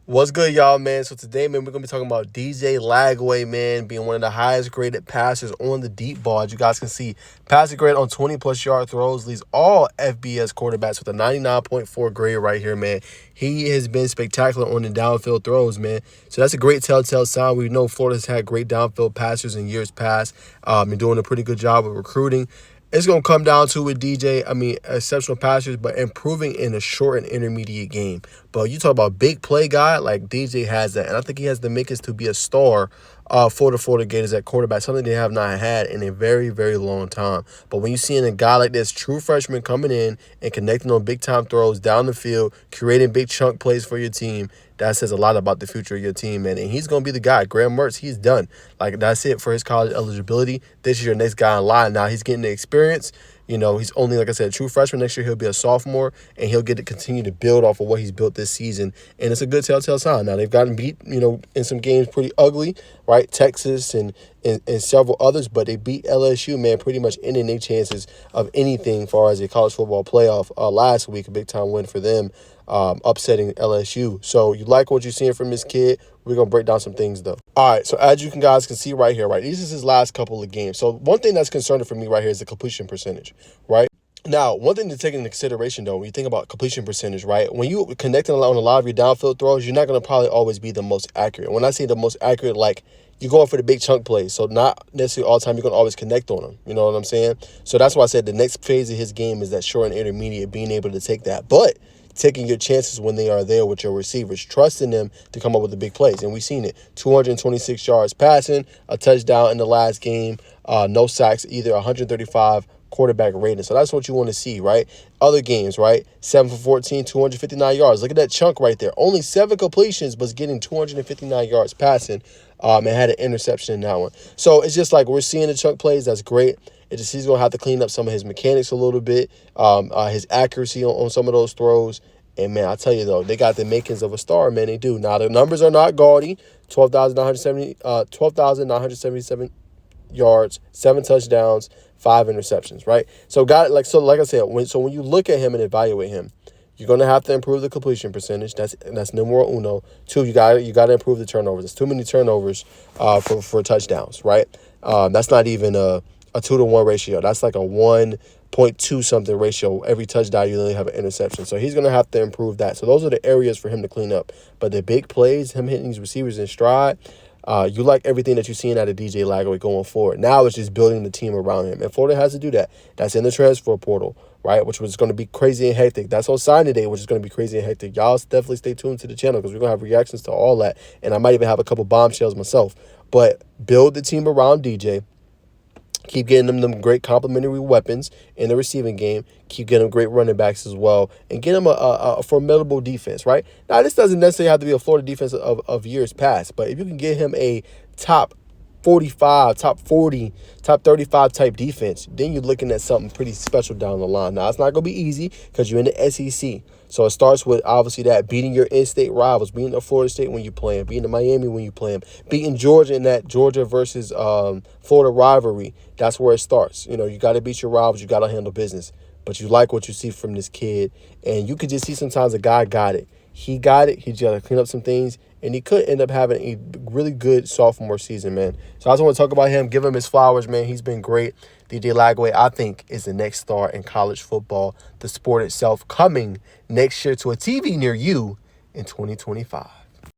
What's good, y'all, man? So today, man, we're going to be talking about DJ Lagway, man, being one of the highest graded passers on the deep ball. As you guys can see, passing grade on 20-plus yard throws leads all FBS quarterbacks with a 99.4 grade right here, man. He has been spectacular on the downfield throws, man. So that's a great telltale sign. We know Florida's had great downfield passers in years past and doing a pretty good job with recruiting. It's going to come down to with DJ, exceptional passers, but improving in a short and intermediate game. But you talk about big play guy, like DJ has that. And I think he has the makings to be a star for the Florida Gators at quarterback, something they have not had in a very, very long time. But when you see a guy like this, true freshman coming in and connecting on big-time throws down the field, creating big chunk plays for your team, that says a lot about the future of your team, man. And he's going to be the guy. Graham Mertz, he's done. Like, that's it for his college eligibility. This is your next guy in line. Now, he's getting the experience. You know, he's only, like I said, a true freshman. Next year, he'll be a sophomore, and he'll get to continue to build off of what he's built this season. And it's a good telltale sign. Now, they've gotten beat, in some games pretty ugly, right? Texas and several others, but they beat LSU, man, pretty much ending their chances of anything as far as a college football playoff last week. A big-time win for them, upsetting LSU. So you like what you're seeing from this kid. We're going to break down some things, though. All right, so as you guys can see right here, right, these is his last couple of games. So one thing that's concerning for me right here is the completion percentage, right? Now, one thing to take into consideration, though, when you think about completion percentage, right, when you connecting on a lot of your downfield throws, you're not going to probably always be the most accurate. When I say the most accurate, like, you're going for the big chunk plays, so not necessarily all the time you're going to always connect on them. You know what I'm saying? So that's why I said the next phase of his game is that short and intermediate, being able to take that. But taking your chances when they are there with your receivers, trusting them to come up with the big plays. And we've seen it. 226 yards passing, a touchdown in the last game, no sacks either, 135 quarterback rating. So that's what you want to see, right? Other games, right? 7 for 14, 259 yards. Look at that chunk right there. Only 7 completions, but getting 259 yards passing, and had an interception in that one. So it's just like we're seeing the chunk plays. That's great. It just he's going to have to clean up some of his mechanics a little bit, his accuracy on some of those throws. And, man, I tell you, though, they got the makings of a star, man. They do. Now, the numbers are not gaudy. 12,977 yards, 7 touchdowns, 5 interceptions, right? So, like I said, when you look at him and evaluate him, you're going to have to improve the completion percentage. That's numero uno. 2, you got to improve the turnovers. There's too many turnovers for touchdowns, right? That's not even a 2-to-1 ratio. That's like a 1.2 something ratio. Every touchdown, you only have an interception. So he's going to have to improve that. So those are the areas for him to clean up. But the big plays, him hitting these receivers in stride, you like everything that you're seeing out of DJ Lagway going forward. Now it's just building the team around him. And Florida has to do that. That's in the transfer portal, right, which was going to be crazy and hectic. That's on signing day, which is going to be crazy and hectic. Y'all definitely stay tuned to the channel because we're going to have reactions to all that. And I might even have a couple bombshells myself. But build the team around DJ. Keep getting them great complementary weapons in the receiving game. Keep getting them great running backs as well. And get them a formidable defense, right? Now, this doesn't necessarily have to be a Florida defense of years past. But if you can get him a top 45, top 40, top 35 type defense, then you're looking at something pretty special down the line. Now, it's not going to be easy because you're in the SEC. So it starts with, obviously, that beating your in-state rivals, beating the Florida State when you play them, beating the Miami when you play them, beating Georgia in that Georgia versus Florida rivalry. That's where it starts. You know, you got to beat your rivals. You got to handle business. But you like what you see from this kid. And you could just see sometimes a guy got it. He got it. He just got to clean up some things. And he could end up having a really good sophomore season, man. So I just want to talk about him, give him his flowers, man. He's been great. DJ Lagway, I think, is the next star in college football, the sport itself, coming next year to a TV near you in 2025.